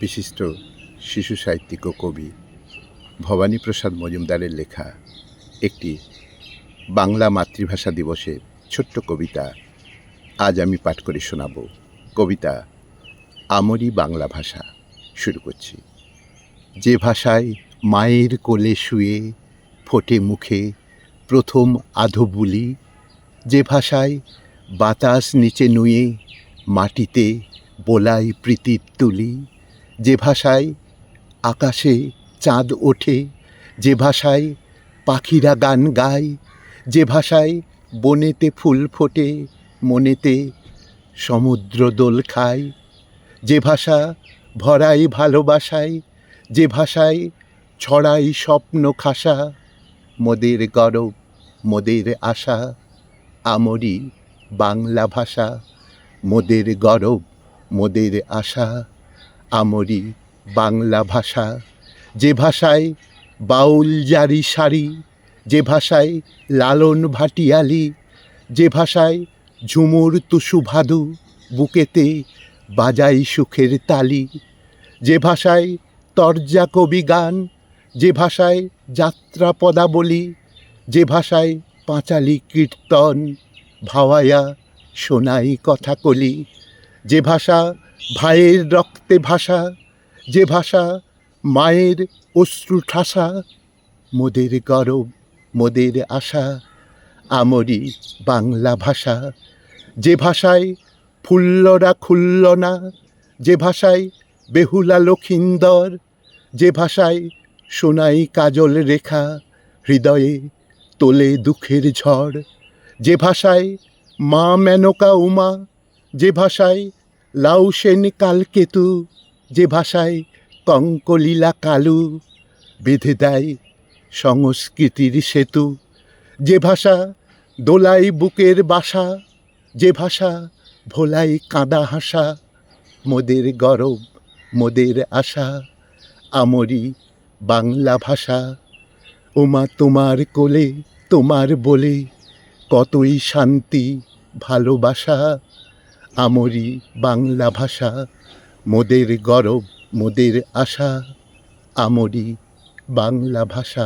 বিশিষ্ট শিশু সাহিত্যিক ও কবি ভবানীপ্রসাদ মজুমদারের লেখা একটি বাংলা মাতৃভাষা দিবসের ছোট্ট কবিতা আজ আমি পাঠ করে শোনাব। কবিতা আমরি বাংলা ভাষা। শুরু করছি। যে ভাষায় মায়ের কোলে শুয়ে ফোটে মুখে প্রথম আধো বুলি, যে ভাষায় বাতাস নিচে নুয়ে মাটিতে বোলাই প্রীতির তুলি, যে ভাষায় আকাশে চাঁদ ওঠে, যে ভাষায় পাখিরা গান গায়, যে ভাষায় বনেতে ফুল ফোটে, মনেতে সমুদ্র দোল খায়, যে ভাষা ভরাই ভালোবাসায়, যে ভাষায় ছড়াই স্বপ্ন খাসা, মোদের গরব মোদের আশা আমরি বাংলা ভাষা। মোদের গরব মোদের আশা আমরি বাংলা ভাষা। যে ভাষায় বাউল জারি সারি, যে ভাষায় লালন ভাটিয়ালি, যে ভাষায় ঝুমুর টুসু ভাদু বুকেতে বাজাই সুখের তালি, যে ভাষায় তরজা কবি গান, যে ভাষায় যাত্রা পদাবলী, যে ভাষায় পাঁচালি কীর্তন ভাওয়াইয়া শোনাই কথা কলি, যে ভাষা ভাইয়ের রক্তে ভাষা, যে ভাষা মায়ের অশ্রু ঠাসা, মোদের গরব মোদের আশা আমরি বাংলা ভাষা। যে ভাষায় ফুল্লরা খুলল না, যে ভাষায় বেহুলা লখিন্দর, যে ভাষায় সোনাই কাজল রেখা হৃদয়ে তোলে দুঃখের ঝড়, যে ভাষায় মা মেনকা উমা, যে ভাষায় লাউসেন কালকেতু, যে ভাষায় কঙ্কলীলা কালু বেঁধে দেয় সংস্কৃতির সেতু, যে ভাষা দোলাই বুকের বাসা, যে ভাষা ভোলাই কাঁদা হাসা, মোদের গরব মোদের আশা আমরি বাংলা ভাষা। ওমা তোমার কোলে তোমার বলে কতই শান্তি ভালোবাসা, আমরি বাংলা ভাষা। মোদের গরব মোদের আশা আমরি বাংলা ভাষা।